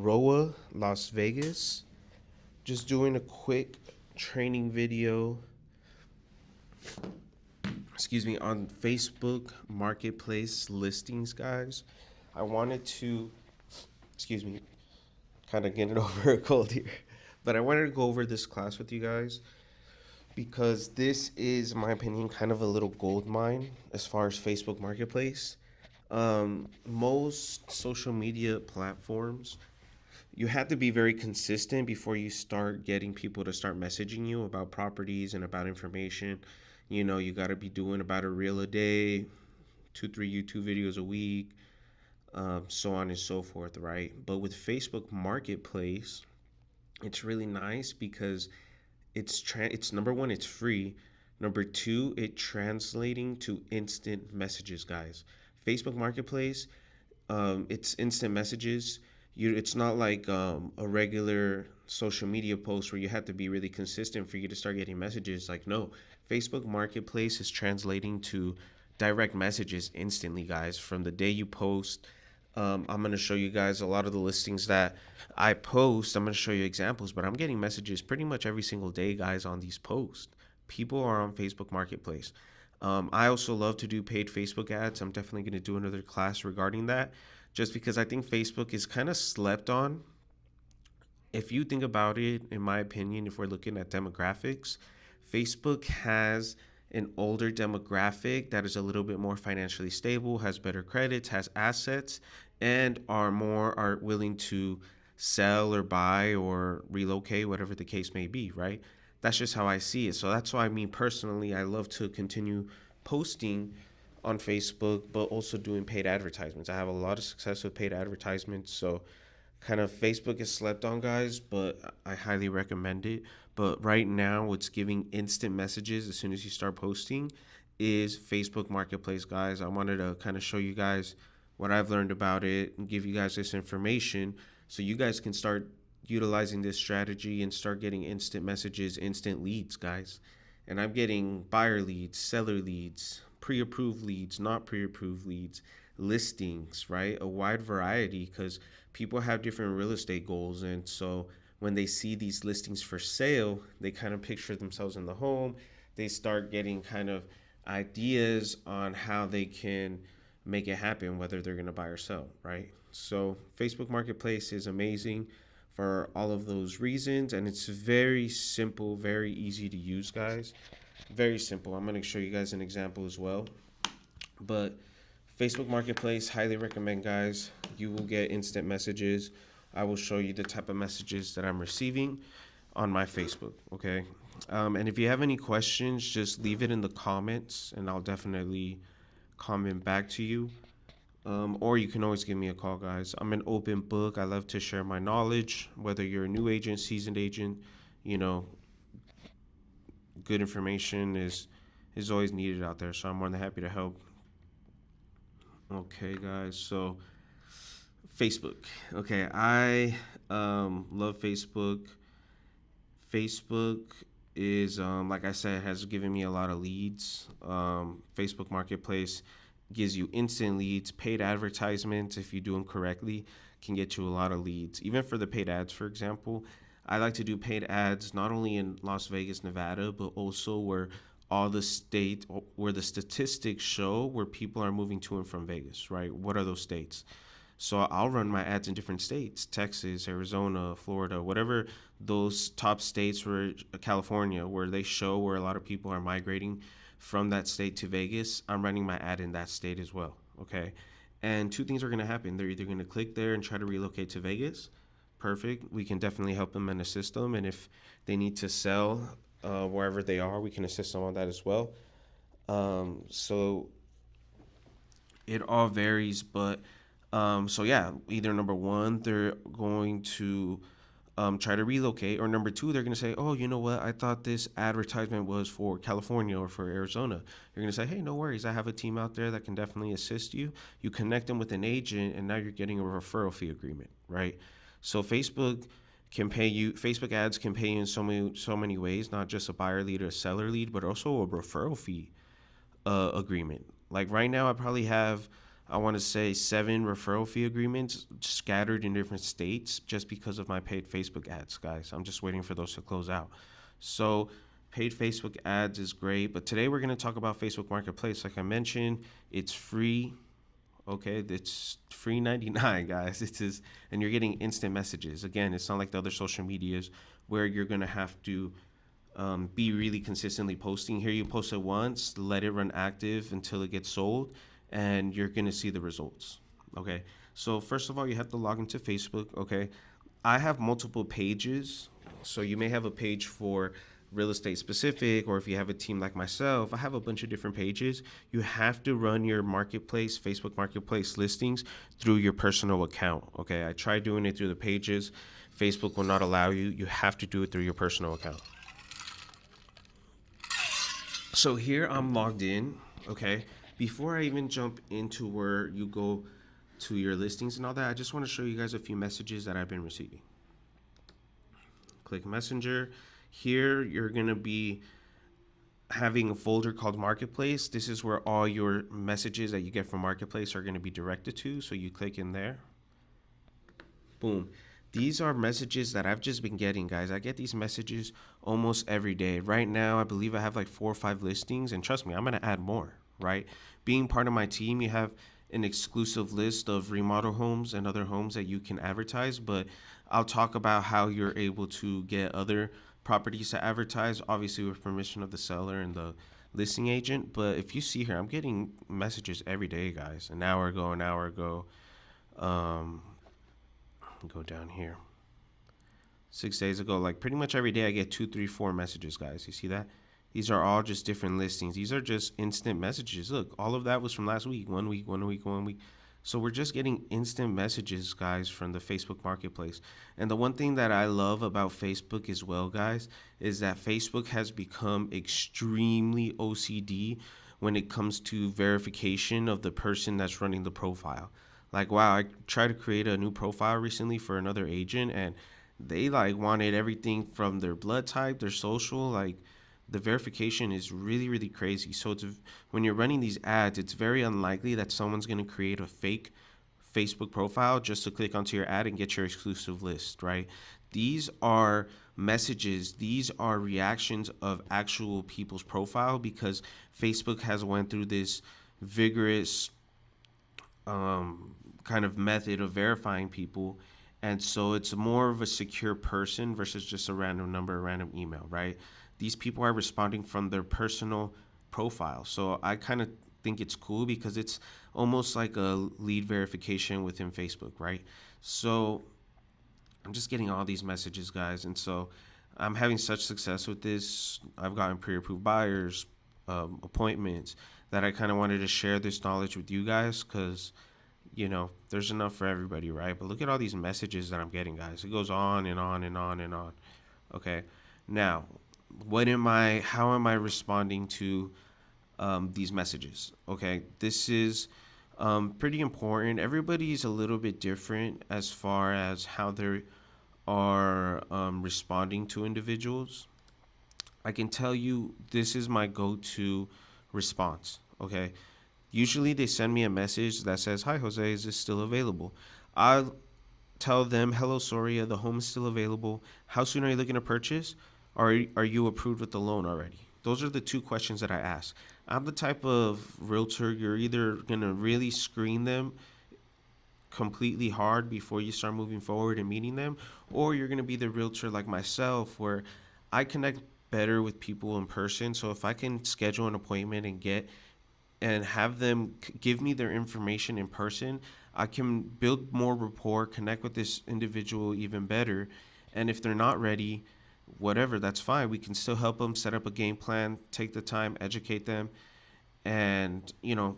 Roa, Las Vegas. Just doing a quick training video, on Facebook Marketplace listings, guys. I wanted to, excuse me, kind of getting over a cold here, but I wanted to go over this class with you guys because this is, in my opinion, kind of a little gold mine as far as Facebook Marketplace. Most social media platforms, you have to be very consistent before you start getting people to start messaging you about properties and about information. You got to be doing about a reel a day, 2 3 YouTube videos a week, so on and so forth, right? But with Facebook Marketplace, it's really nice because it's number one, it's free. Number two, it translating to instant messages, guys. Facebook Marketplace, it's instant messages. It's not like a regular social media post where you have to be really consistent for you to start getting messages. Like, no, Facebook Marketplace is translating to direct messages instantly, guys. From the day you post, I'm going to show you guys a lot of the listings that I post. I'm going to show you examples, but I'm getting messages pretty much every single day, guys, on these posts. People are on Facebook Marketplace. I also love to do paid Facebook ads. I'm definitely going to do another class regarding that just because I think Facebook is kind of slept on. If you think about it, in my opinion, if we're looking at demographics, Facebook has an older demographic that is a little bit more financially stable, has better credits, has assets, and are willing to sell or buy or relocate, whatever the case may be, right? That's just how I see it. So that's why me personally, I love to continue posting on Facebook, but also doing paid advertisements. I have a lot of success with paid advertisements. So kind of Facebook is slept on, guys, but I highly recommend it. But right now, what's giving instant messages as soon as you start posting is Facebook Marketplace, guys. I wanted to kind of show you guys what I've learned about it and give you guys this information so you guys can start utilizing this strategy and start getting instant messages, instant leads, guys. And I'm getting buyer leads, seller leads, pre-approved leads, not pre-approved leads, listings, right? A wide variety because people have different real estate goals. And so when they see these listings for sale, they kind of picture themselves in the home. They start getting kind of ideas on how they can make it happen, whether they're going to buy or sell, right? So Facebook Marketplace is amazing for all of those reasons, and it's very simple, very easy to use, guys. Very simple. I'm going to show you guys an example as well. But Facebook Marketplace, highly recommend, guys. You will get instant messages. I will show you the type of messages that I'm receiving on my Facebook, okay? And if you have any questions, just leave it in the comments, and I'll definitely comment back to you. Or you can always give me a call, guys. I'm an open book. I love to share my knowledge, whether you're a new agent, seasoned agent, you know, good information is always needed out there. So I'm more than happy to help. Okay, guys. So Facebook. Okay, I love Facebook. Facebook is like I said, has given me a lot of leads. Facebook Marketplace gives you instant leads. Paid advertisements, if you do them correctly, can get you a lot of leads. Even for the paid ads, for example, I like to do paid ads not only in Las Vegas, Nevada, but also where the statistics show where people are moving to and from Vegas, right? What are those states? So I'll run my ads in different states: Texas, Arizona, Florida, whatever those top states, where California, where they show where a lot of people are migrating from that state to Vegas. I'm running my ad in that state as well. Okay. And two things are going to happen. They're either going to click there and try to relocate to Vegas. Perfect. We can definitely help them and assist them. And if they need to sell wherever they are, we can assist them on that as well. So it all varies, but so yeah, either number one, they're going to try to relocate, or number two, they're going to say, oh, you know what? I thought this advertisement was for California or for Arizona. You're going to say, hey, no worries. I have a team out there that can definitely assist you. You connect them with an agent, and now you're getting a referral fee agreement, right? So Facebook ads can pay you in so many ways, not just a buyer lead or a seller lead, but also a referral fee agreement. Like right now, I probably have I want to say 7 referral fee agreements scattered in different states just because of my paid Facebook ads, guys. I'm just waiting for those to close out. So, paid Facebook ads is great, but today we're going to talk about Facebook Marketplace. Like I mentioned, it's free. Okay, it's free 99, guys. It is, and you're getting instant messages. Again, it's not like the other social medias where you're gonna have to be really consistently posting. Here, you post it once, let it run active until it gets sold, and you're gonna see the results. Okay, so first of all, you have to log into Facebook. Okay, I have multiple pages, so you may have a page for real estate specific, or if you have a team like myself, I have a bunch of different pages. You have to run your marketplace, Facebook Marketplace listings through your personal account. Okay, I tried doing it through the pages. Facebook will not allow you. You have to do it through your personal account. So here I'm logged in. Okay, before I even jump into where you go to your listings and all that, I just want to show you guys a few messages that I've been receiving. Click Messenger. Here you're going to be having a folder called Marketplace. This is where all your messages that you get from Marketplace are going to be directed to. So you click in there. Boom. These are messages that I've just been getting, guys. I get these messages almost every day. Right now, I believe I have like 4 or 5 listings, and trust me, I'm going to add more, right? Being part of my team, you have an exclusive list of remodel homes and other homes that you can advertise, but I'll talk about how you're able to get other properties to advertise, obviously with permission of the seller and the listing agent. But if you see here, I'm getting messages every day, guys. An hour ago, an hour ago. Um, go down here. 6 days ago, like pretty much every day, I get 2, 3, 4 messages, guys. You see that? These are all just different listings. These are just instant messages. Look, all of that was from last week. 1 week, 1 week, 1 week. So we're just getting instant messages, guys, from the Facebook Marketplace. And the one thing that I love about Facebook as well, guys, is that Facebook has become extremely OCD when it comes to verification of the person that's running the profile. Like, wow, I tried to create a new profile recently for another agent, and they like wanted everything from their blood type, their social, like the verification is really, really crazy. So when you're running these ads, it's very unlikely that someone's going to create a fake Facebook profile just to click onto your ad and get your exclusive list, right? These are messages, these are reactions of actual people's profile, because Facebook has went through this vigorous kind of method of verifying people. And so it's more of a secure person versus just a random number, a random email, right? These people are responding from their personal profile. So I kind of think it's cool because it's almost like a lead verification within Facebook, right? So I'm just getting all these messages, guys. And so I'm having such success with this. I've gotten pre-approved buyers, appointments, that I kind of wanted to share this knowledge with you guys because, there's enough for everybody, right? But look at all these messages that I'm getting, guys. It goes on and on and on and on. Okay. Now, how am I responding to these messages? Okay. This is pretty important. Everybody's a little bit different as far as how they are responding to individuals. I can tell you this is my go-to response. Okay. Usually they send me a message that says, "Hi, Jose, is this still available?" I'll tell them, "Hello, Soria, the home is still available. How soon are you looking to purchase? Are you approved with the loan already?" Those are the 2 questions that I ask. I'm the type of realtor, you're either going to really screen them completely hard before you start moving forward and meeting them, or you're going to be the realtor like myself where I connect better with people in person. So if I can schedule an appointment and have them give me their information in person, I can build more rapport, connect with this individual even better. And if they're not ready, whatever, that's fine. We can still help them set up a game plan, take the time, educate them, and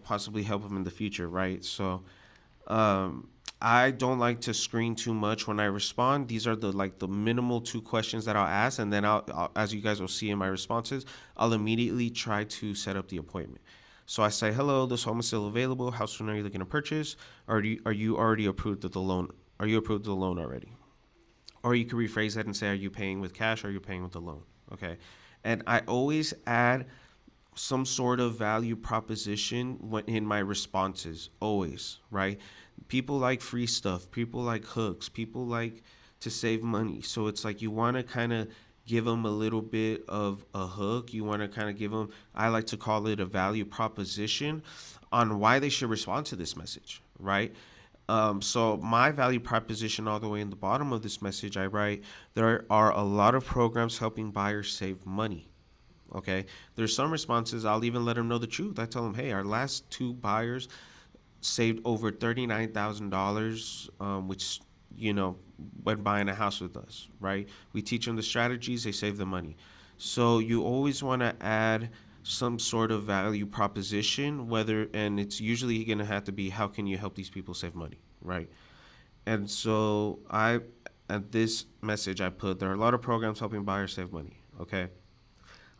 possibly help them in the future, right? So I don't like to screen too much when I respond. These are the minimal 2 questions that I'll ask, and then as you guys will see in my responses, I'll immediately try to set up the appointment. So I say, "Hello, this home is still available. How soon are you looking to purchase? Are you already approved of the loan? Are you approved of the loan already?" Or you could rephrase that and say, "Are you paying with cash? Or are you paying with the loan?" Okay, and I always add some sort of value proposition in my responses, always, right? People like free stuff, people like hooks, people like to save money. So it's like you want to kind of give them a little bit of a hook. You want to kind of give them, I like to call it a value proposition on why they should respond to this message, right? So my value proposition all the way in the bottom of this message, I write, there are a lot of programs helping buyers save money. Okay, there's some responses I'll even let them know the truth. I tell them, hey, our last two buyers saved over $39,000, which when buying a house with us, right? We teach them the strategies, they save the money. So you always want to add some sort of value proposition, and it's usually going to have to be, how can you help these people save money, right? And so at this message I put, there are a lot of programs helping buyers save money. Okay,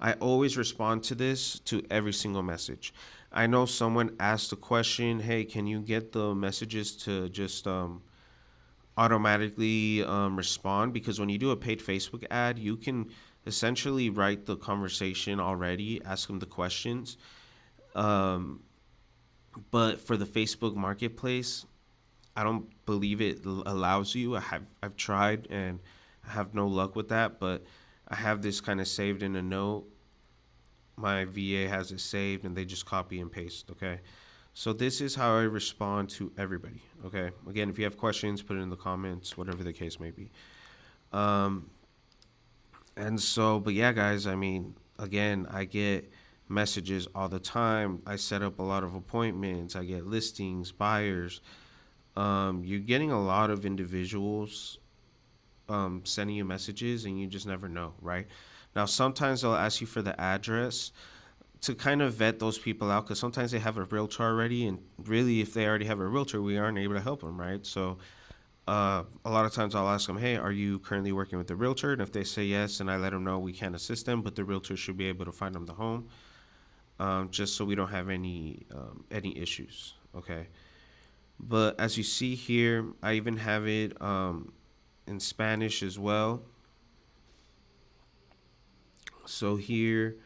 I always respond to this to every single message. I know someone asked a question, hey, can you get the messages to just automatically respond? Because when you do a paid Facebook ad, you can essentially write the conversation already, ask them the questions. Um, but for the Facebook Marketplace, I don't believe it allows you. I've tried and I have no luck with that, but I have this kind of saved in a note. My VA has it saved and they just copy and paste, okay? So this is how I respond to everybody, okay? Again, if you have questions, put it in the comments, whatever the case may be. Um, and so, but yeah, guys, I mean, again, I get messages all the time. I set up a lot of appointments. I get listings, buyers. You're getting a lot of individuals sending you messages, and you just never know, right? Now, sometimes they'll ask you for the address to kind of vet those people out, because sometimes they have a realtor already, and really, if they already have a realtor, we aren't able to help them, right? So a lot of times I'll ask them, hey, are you currently working with the realtor? And if they say yes, and I let them know we can't assist them, but the realtor should be able to find them the home, just so we don't have any issues, okay? But as you see here, I even have it in Spanish as well. So here,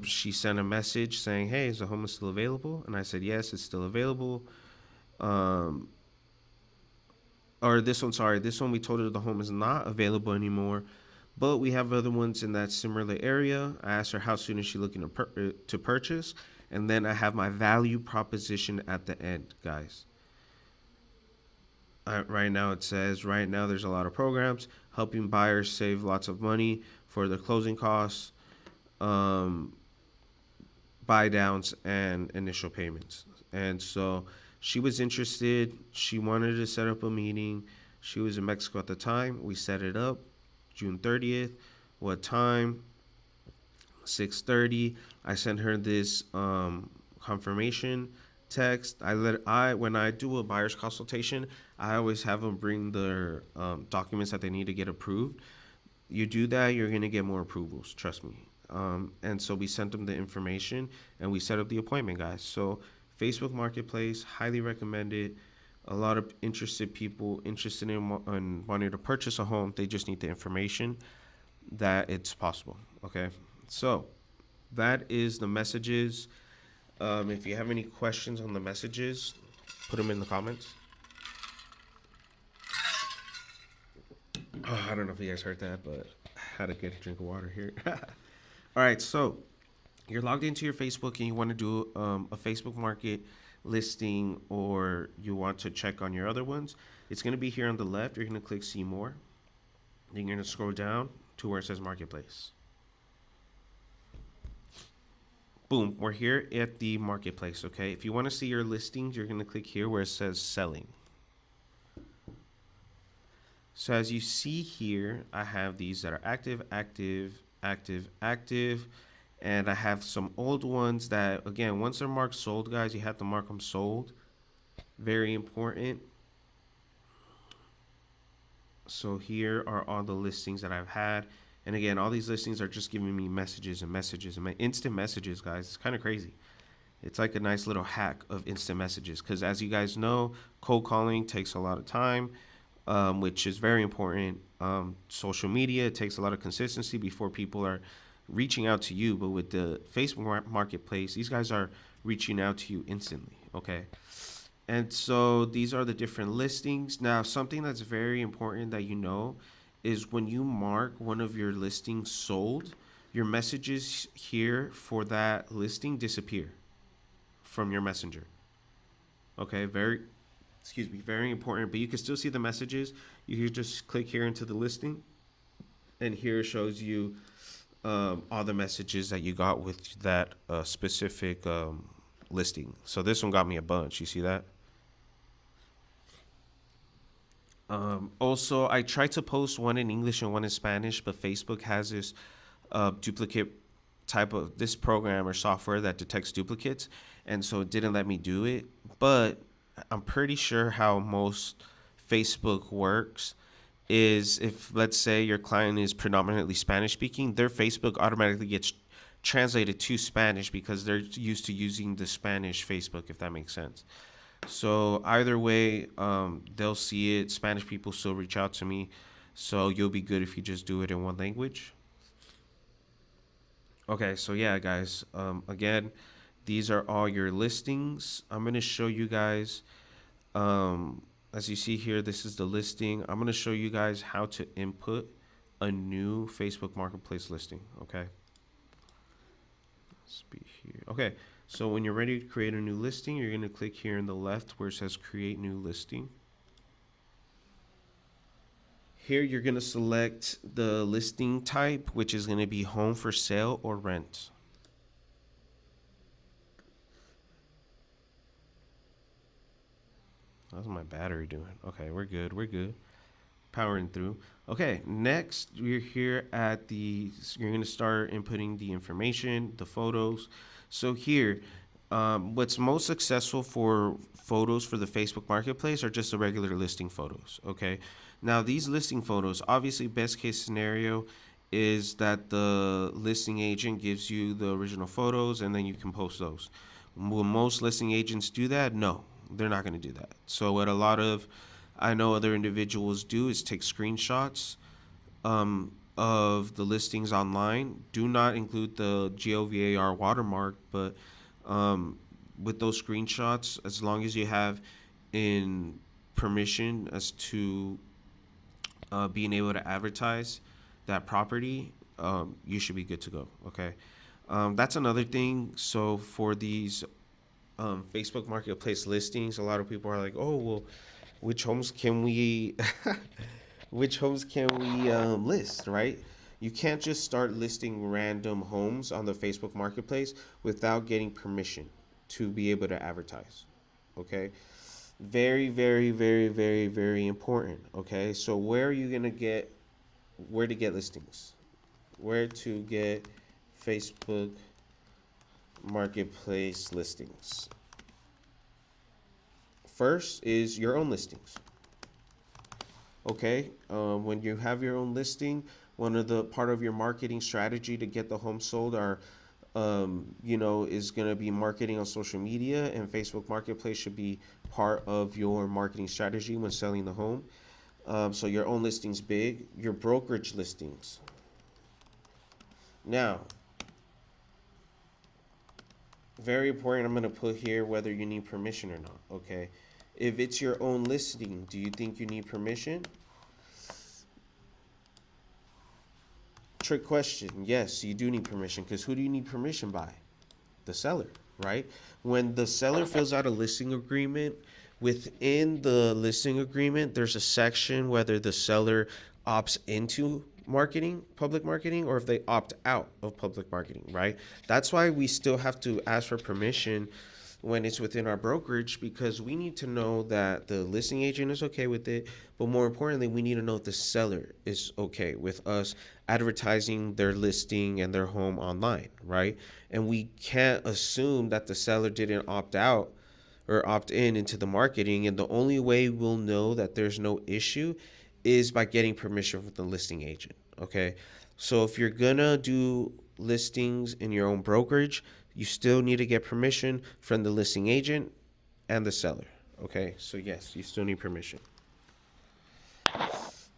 she sent a message saying, hey, is the home still available? And I said, yes, it's still available. Um, or this one, sorry, this one we told her the home is not available anymore, but we have other ones in that similar area. I asked her how soon is she looking to purchase, and then I have my value proposition at the end, guys. Right now it says, right now there's a lot of programs helping buyers save lots of money for their closing costs, um, buy downs, and initial payments. And so she was interested. She wanted to set up a meeting. She was in Mexico at the time. We set it up June 30th. What time? 6:30. I sent her this confirmation text. When I do a buyer's consultation, I always have them bring their documents that they need to get approved. You do that, you're gonna get more approvals. Trust me. And so we sent them the information and we set up the appointment, guys. So Facebook Marketplace, highly recommended. A lot of interested people interested in wanting to purchase a home. They just need the information that it's possible. Okay, so that is the messages. If you have any questions on the messages, put them in the comments. Oh, I don't know if you guys heard that, but I had a good drink of water here. All right, so you're logged into your Facebook and you want to do a Facebook Market listing, or you want to check on your other ones. It's going to be here on the left. You're going to click See More. Then you're going to scroll down to where it says Marketplace. Boom, we're here at the Marketplace, okay? If you want to see your listings, you're going to click here where it says Selling. So as you see here, I have these that are active, active, active, active, and I have some old ones that, again, once they're marked sold, guys, you have to mark them sold. Very important. So here are all the listings that I've had. And again, all these listings are just giving me messages and messages and my instant messages, guys. It's kind of crazy. It's like a nice little hack of instant messages, because as you guys know, cold calling takes a lot of time, which is very important. Social media takes a lot of consistency before people are reaching out to you, but with the Facebook Marketplace, these guys are reaching out to you instantly. Okay. And so these are the different listings. Now, something that's very important that you know is when you mark one of your listings sold, your messages here for that listing disappear from your messenger. Okay, very important. But you can still see the messages. You can just click here into the listing, and here it shows you all the messages that you got with that specific listing. So this one got me a bunch. You see that? Also, I tried to post one in English and one in Spanish, but Facebook has this duplicate type of this program or software that detects duplicates, and so it didn't let me do it. But I'm pretty sure how most Facebook works is if, let's say, your client is predominantly Spanish speaking, their Facebook automatically gets translated to Spanish because they're used to using the Spanish Facebook, if that makes sense. So either way, they'll see it. Spanish people still reach out to me, so you'll be good if you just do it in one language. Okay, so yeah, guys. Again, these are all your listings. I'm gonna show you guys. As you see here, this is the listing. I'm gonna show you guys how to input a new Facebook Marketplace listing. Okay. Let's be here. Okay. So when you're ready to create a new listing, you're gonna click here in the left where it says Create New Listing. Here you're going to select the listing type, which is going to be home for sale or rent. How's my battery doing? Okay, we're good. We're good. Powering through. Okay, next you're here at you're going to start inputting the information, the photos. So here, what's most successful for photos for the Facebook Marketplace are just the regular listing photos. Okay, now these listing photos, obviously, best case scenario is that the listing agent gives you the original photos and then you can post those. Will most listing agents do that? No, they're not going to do that. So what a lot of I know other individuals do is take screenshots of the listings online. Do not include the GOVAR watermark, but with those screenshots, as long as you have in permission as to being able to advertise that property, you should be good to go. Okay, that's another thing. So for these Facebook Marketplace listings, a lot of people are like, "Oh, well, which homes can we, which homes can we list?" Right? You can't just start listing random homes on the Facebook Marketplace without getting permission to be able to advertise. Okay, very, very, very, very, very important. Okay, so where to get listings? Where to get Facebook Marketplace listings? First is your own listings. Okay, when you have your own listing, one of the part of your marketing strategy to get the home sold are, is going to be marketing on social media, and Facebook Marketplace should be part of your marketing strategy when selling the home. So your own listings big, your brokerage listings. Now, very important. I'm going to put here whether you need permission or not. Okay, if it's your own listing, do you think you need permission? Trick question. Yes, you do need permission because who do you need permission by? The seller, right? When the seller fills out a listing agreement, within the listing agreement, there's a section whether the seller opts into public marketing, or if they opt out of public marketing, right? That's why we still have to ask for permission when it's within our brokerage, because we need to know that the listing agent is okay with it, but more importantly, we need to know if the seller is okay with us advertising their listing and their home online, right? And we can't assume that the seller didn't opt out or opt in into the marketing, and the only way we'll know that there's no issue is by getting permission from the listing agent. Okay, so if you're gonna do listings in your own brokerage, you still need to get permission from the listing agent and the seller. Okay, so yes, you still need permission.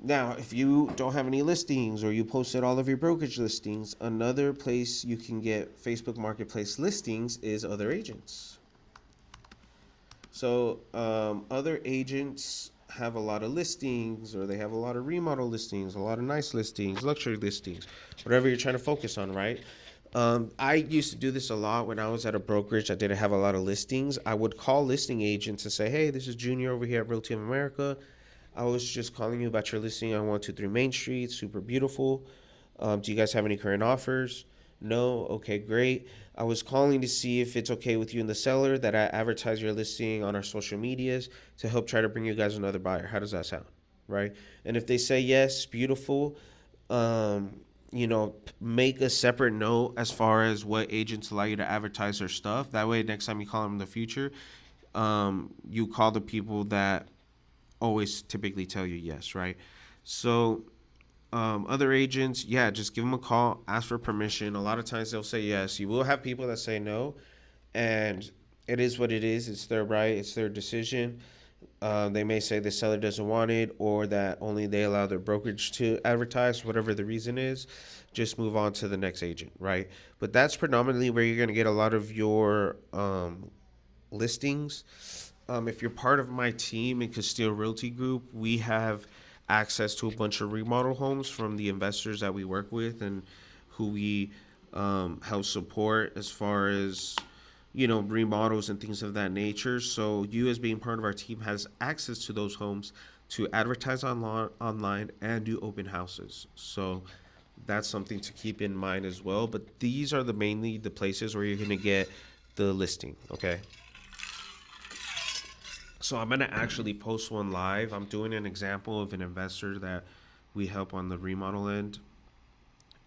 Now, if you don't have any listings or you posted all of your brokerage listings, another place you can get Facebook Marketplace listings is other agents. So, other agents have a lot of listings, or they have a lot of remodel listings, a lot of nice listings, luxury listings, whatever you're trying to focus on, right? I used to do this a lot when I was at a brokerage. I didn't have a lot of listings. I would call listing agents and say, "Hey, this is Junior over here at Realty of America. I was just calling you about your listing on 123 Main Street. Super beautiful. Do you guys have any current offers? No? Okay, great. I was calling to see if it's okay with you and the seller that I advertise your listing on our social medias to help try to bring you guys another buyer. How does that sound?" Right? And if they say yes, beautiful. Um, make a separate note as far as what agents allow you to advertise their stuff. That way, next time you call them in the future, you call the people that always typically tell you yes, right? So, other agents, yeah, just give them a call, ask for permission. A lot of times they'll say yes. You will have people that say no, and it is what it is. It's their right, it's their decision. They may say the seller doesn't want it, or that only they allow their brokerage to advertise, whatever the reason is. Just move on to the next agent, right? But that's predominantly where you're going to get a lot of your listings. If you're part of my team in Castillo Realty Group, we have access to a bunch of remodel homes from the investors that we work with and who we help support as far as remodels and things of that nature. So you, as being part of our team, has access to those homes to advertise online and do open houses. So that's something to keep in mind as well. But these are mainly the places where you're going to get the listing. Okay. So I'm gonna actually post one live. I'm doing an example of an investor that we help on the remodel end,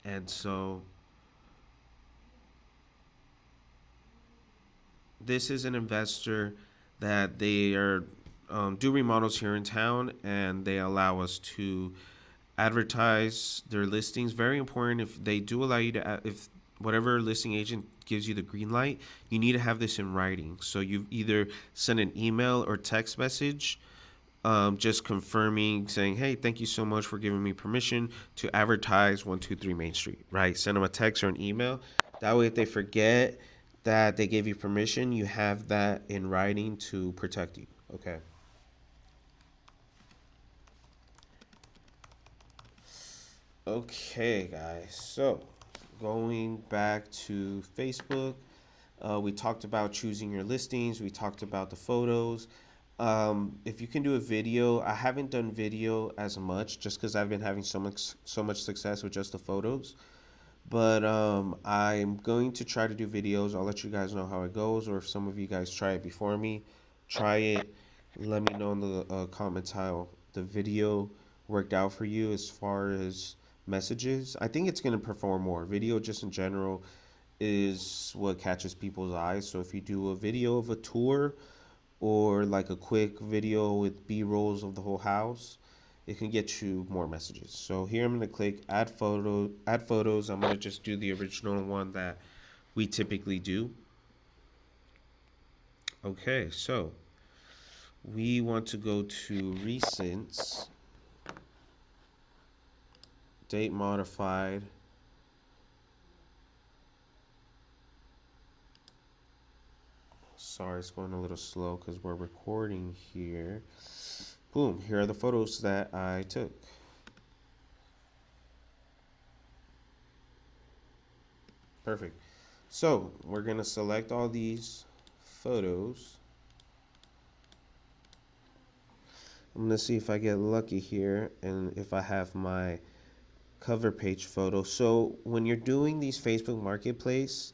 and so this is an investor that they are do remodels here in town, and they allow us to advertise their listings. Very important. If they do allow you to, if whatever listing agent gives you the green light, you need to have this in writing. So you either send an email or text message just confirming, saying, "Hey, thank you so much for giving me permission to advertise 123 Main Street," right? Send them a text or an email. That way, if they forget that they gave you permission, you have that in writing to protect you. Okay. Okay, guys. So, going back to Facebook, we talked about choosing your listings. We talked about the photos. If you can do a video, I haven't done video as much just because I've been having so much success with just the photos. But I'm going to try to do videos. I'll let you guys know how it goes, or if some of you guys try it before me, try it. Let me know in the comments how the video worked out for you as far as messages. I think it's going to perform more. Video, just in general, is what catches people's eyes. So if you do a video of a tour or like a quick video with B-rolls of the whole house, it can get you more messages. So here I'm going to click add photos. I'm going to just do the original one that we typically do. Okay, so we want to go to recents, date modified. Sorry, it's going a little slow because we're recording here. Boom, here are the photos that I took. Perfect. So we're going to select all these photos. I'm going to see if I get lucky here and if I have my cover page photo. So when you're doing these Facebook Marketplace,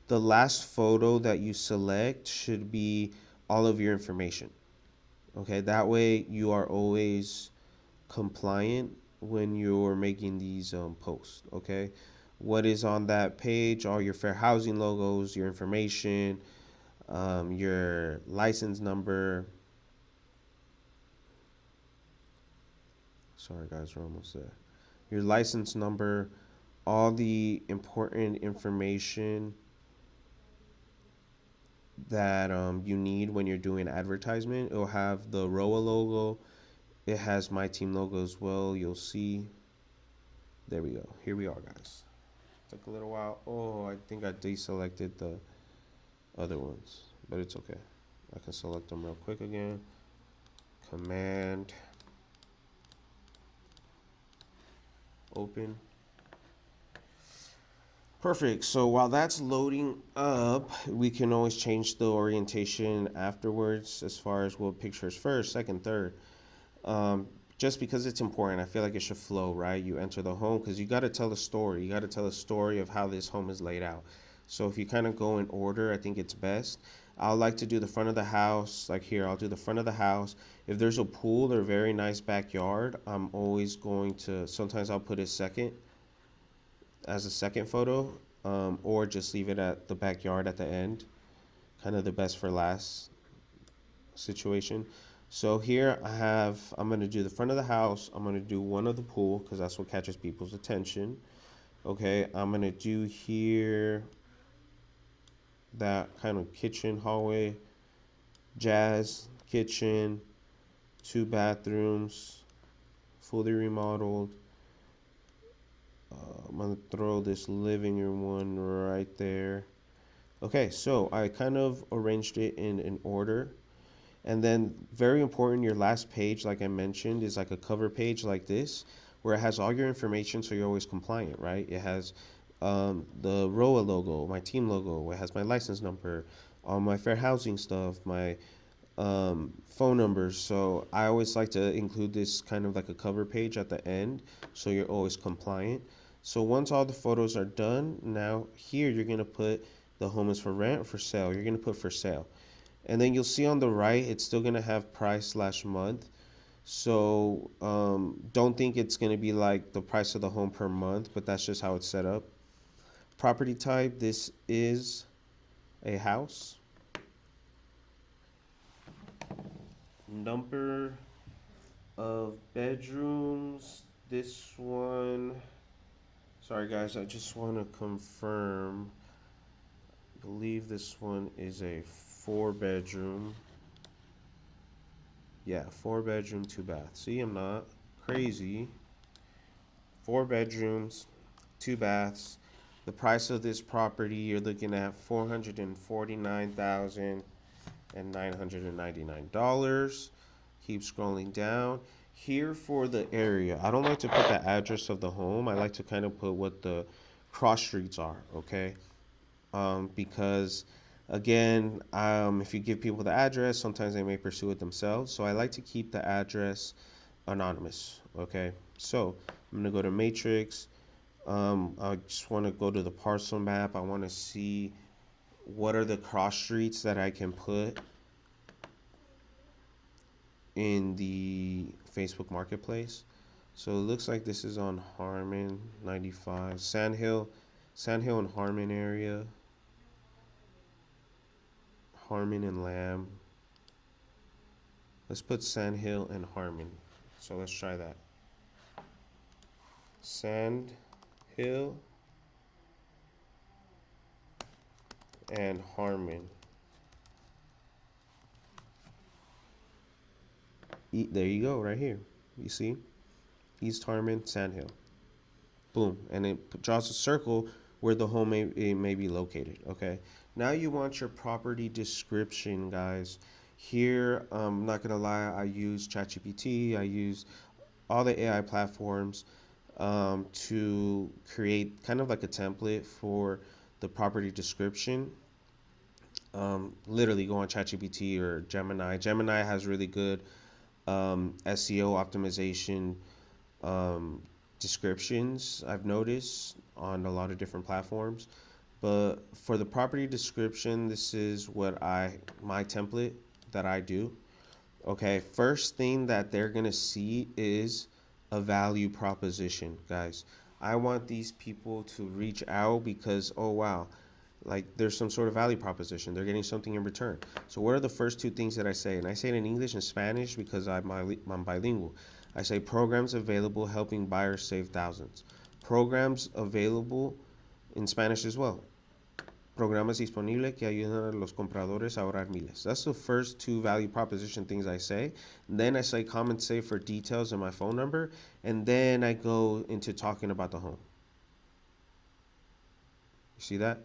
the last photo that you select should be all of your information. Okay, that way you are always compliant when you're making these posts. Okay, what is on that page? All your fair housing logos, your information, your license number. Sorry, guys, we're almost there. Your license number, all the important information that you need when you're doing advertisement. It'll have the ROA logo. It has my team logo as well. You'll see. There we go. Here we are, guys. Took a little while. Oh, I think I deselected the other ones, but it's okay. I can select them real quick again. Command open. Perfect. So while that's loading up, we can always change the orientation afterwards as far as what pictures first, second, third. Um, just because it's important, I feel like it should flow, right? You enter the home because you got to tell a story. You got to tell a story of how this home is laid out. So if you kind of go in order, I think it's best. I like to do the front of the house. Like here, I'll do the front of the house. If there's a pool or a very nice backyard, I'm always going to, sometimes I'll put it second as a second photo, or just leave it at the backyard at the end. Kind of the best for last situation. So here I'm going to do the front of the house. I'm going to do one of the pool because that's what catches people's attention. Okay, I'm going to do here that kind of kitchen, hallway, jazz, kitchen, 2 bathrooms, fully remodeled. I'm going to throw this living room one right there. Okay, so I kind of arranged it in an order. And then, very important, your last page, like I mentioned, is like a cover page like this, where it has all your information so you're always compliant, right? It has the ROA logo, my team logo, it has my license number, all my fair housing stuff, my phone numbers. So I always like to include this kind of like a cover page at the end so you're always compliant. So once all the photos are done, now here you're going to put the home is for rent or for sale. You're going to put for sale. And then you'll see on the right, it's still going to have price/month. So don't think it's going to be like the price of the home per month, but that's just how it's set up. Property type, this is a house. Number of bedrooms, this one, sorry guys, I just want to confirm. I believe this one is a 4 bedroom. Yeah, 4 bedroom, 2 bath. See, I'm not crazy. 4 bedrooms, 2 baths. The price of this property, you're looking at $449,999. Keep scrolling down. Here for the area, I don't like to put the address of the home. I like to kind of put what the cross streets are, okay? Because again, if you give people the address, sometimes they may pursue it themselves. So I like to keep the address anonymous, okay? So I'm gonna go to Matrix. I just want to go to the parcel map. I want to see what are the cross streets that I can put in the Facebook Marketplace. So it looks like this is on Harmon 95, Sandhill and Harmon area, Harmon and Lamb. Let's put Sandhill and Harmon. So let's try that. Sandhill and Harmon. There you go, right here. You see? East Harmon, Sandhill. Boom. And it draws a circle where the home may be located. Okay. Now you want your property description, guys. Here, I'm not going to lie, I use ChatGPT. I use all the AI platforms to create kind of like a template for the property description. Literally go on ChatGPT or Gemini. Gemini has really good SEO optimization um, descriptions, I've noticed on a lot of different platforms. But for the property description, this is my template that I do. Okay, first thing that they're gonna see is a value proposition, guys. I want these people to reach out because, oh wow, like there's some sort of value proposition. They're getting something in return. So what are the first two things that I say? And I say it in English and Spanish because I'm bilingual. I say programs available helping buyers save thousands. Programs available in Spanish as well. programas disponibles que ayudan a los compradores a ahorrar miles. That's the first two value proposition things I say. Then I say compensate for details and my phone number, and then I go into talking about the home. You see that?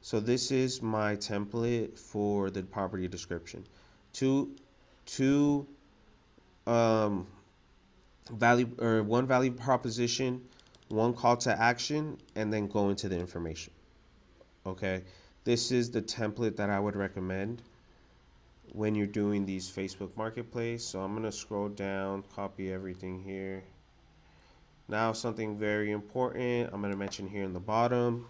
So this is my template for the property description. Two um, value or one value proposition, one call to action, and then go into the information. Okay, this is the template that I would recommend when you're doing these Facebook Marketplace. So I'm gonna scroll down, copy everything here. Now something very important I'm gonna mention here in the bottom.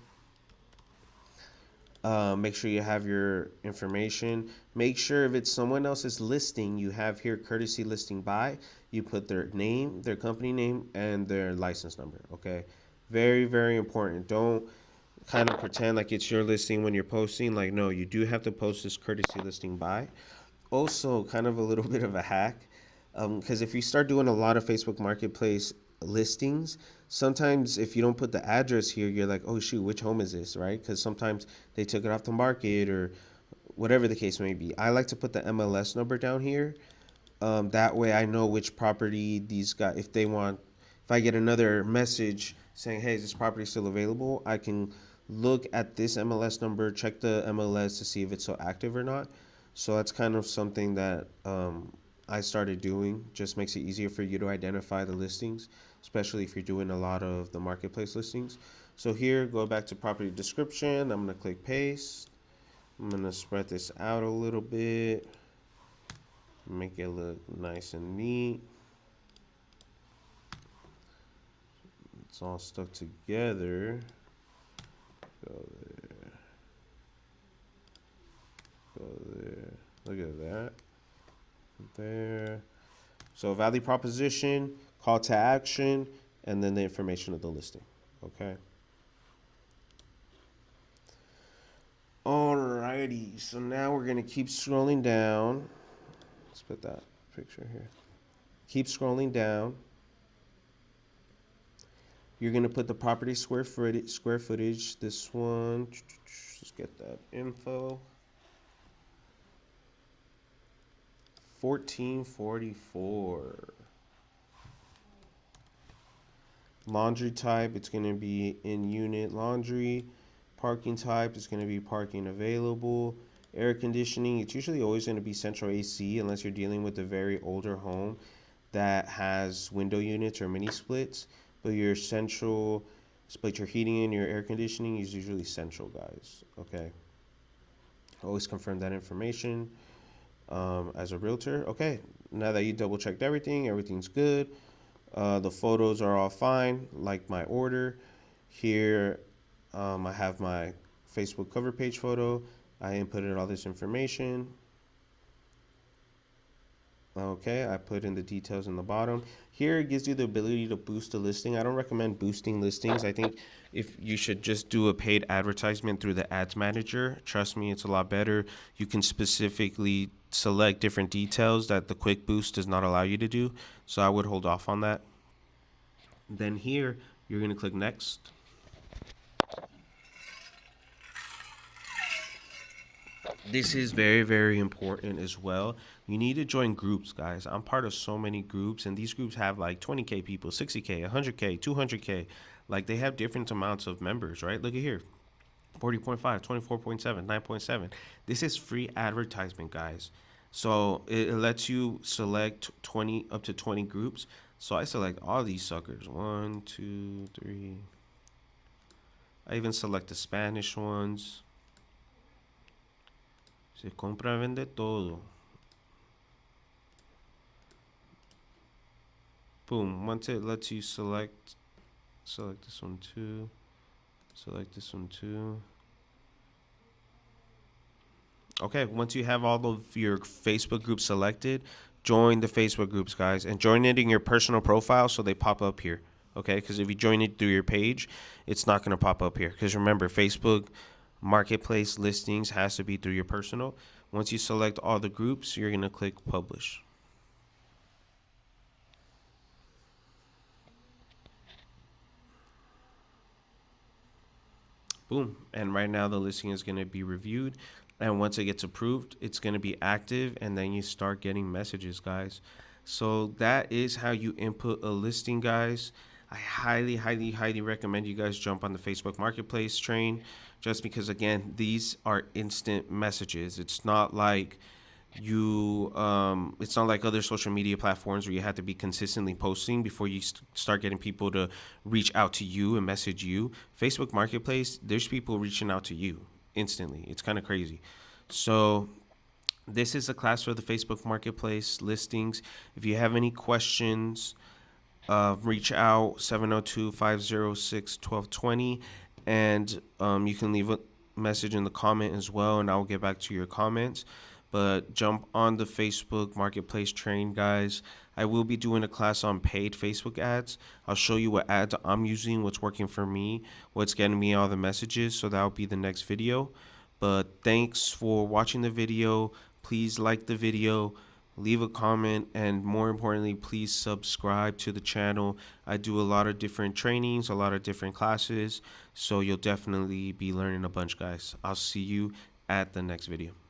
Make sure you have your information. Make sure if it's someone else's listing, you have here courtesy listing by. You put their name, their company name, and their license number. Okay, very very important. Don't kind of pretend like it's your listing when you're posting. Like, no, you do have to post this courtesy listing by. Also, kind of a little bit of a hack, because if you start doing a lot of Facebook Marketplace listings, sometimes if you don't put the address here, you're like, oh shoot, which home is this, right? Because sometimes they took it off the market or whatever the case may be. I like to put the MLS number down here. That way I know which property these guys, if they want, if I get another message saying, hey, is this property still available? I can look at this MLS number, check the MLS to see if it's still active or not. So that's kind of something that I started doing. Just makes it easier for you to identify the listings, especially if you're doing a lot of the marketplace listings. So here, go back to property description. I'm gonna click paste. I'm gonna spread this out a little bit. Make it look nice and neat. It's all stuck together. Go there. Go there. Look at that. There. So value proposition, call to action, and then the information of the listing. Okay. Alrighty. So now we're gonna keep scrolling down. Let's put that picture here. Keep scrolling down. You're gonna put the property square footage. This one. Let's get that info. 1444. Laundry type, it's going to be in unit laundry. Parking type, it's going to be parking available. Air conditioning, it's usually always going to be central AC unless you're dealing with a very older home that has window units or mini splits. But your central split, your heating and your air conditioning is usually central, guys. Okay. Always confirm that information as a realtor. Okay, now that you double checked everything, everything's good. The photos are all fine, like my order. Here, I have my Facebook cover page photo. I inputted all this information. Okay, I put in the details in the bottom. Here it gives you the ability to boost a listing. I don't recommend boosting listings. I think if you should just do a paid advertisement through the ads manager. Trust me, it's a lot better. You can specifically select different details that the quick boost does not allow you to do. So I would hold off on that. Then here, you're going to click next. This is very, very important as well. You need to join groups, guys. I'm part of so many groups, and these groups have like 20K people, 60K, 100K, 200K. Like they have different amounts of members, right? Look at here 40.5, 24.7, 9.7. This is free advertisement, guys. So it lets you select 20 up to 20 groups. So I select all these suckers. 1, 2, 3. I even select the Spanish ones. Se compra, vende todo. Boom. Once it lets you select this one too. Select this one too. Okay, once you have all of your Facebook groups selected, join the Facebook groups, guys, and join it in your personal profile so they pop up here. Okay, because if you join it through your page, it's not going to pop up here. Because remember, Facebook Marketplace listings has to be through your personal. Once you select all the groups, you're going to click publish. boom. And right now the listing is going to be reviewed. And once it gets approved, it's going to be active. And then you start getting messages, guys. So that is how you input a listing, guys. I highly, highly, highly recommend you guys jump on the Facebook Marketplace train just because, again, these are instant messages. It's not like other social media platforms where you have to be consistently posting before you start getting people to reach out to you and message you. Facebook Marketplace, there's people reaching out to you instantly. It's kind of crazy. So this is a class for the Facebook Marketplace listings. If you have any questions, reach out 702-506-1220, and you can leave a message in the comment as well, and I'll get back to your comments. But jump on the Facebook Marketplace train, guys. I will be doing a class on paid Facebook ads. I'll show you what ads I'm using, what's working for me, what's getting me all the messages. So that'll be the next video. But thanks for watching the video. Please like the video, leave a comment, and more importantly, please subscribe to the channel. I do a lot of different trainings, a lot of different classes, so you'll definitely be learning a bunch, guys. I'll see you at the next video.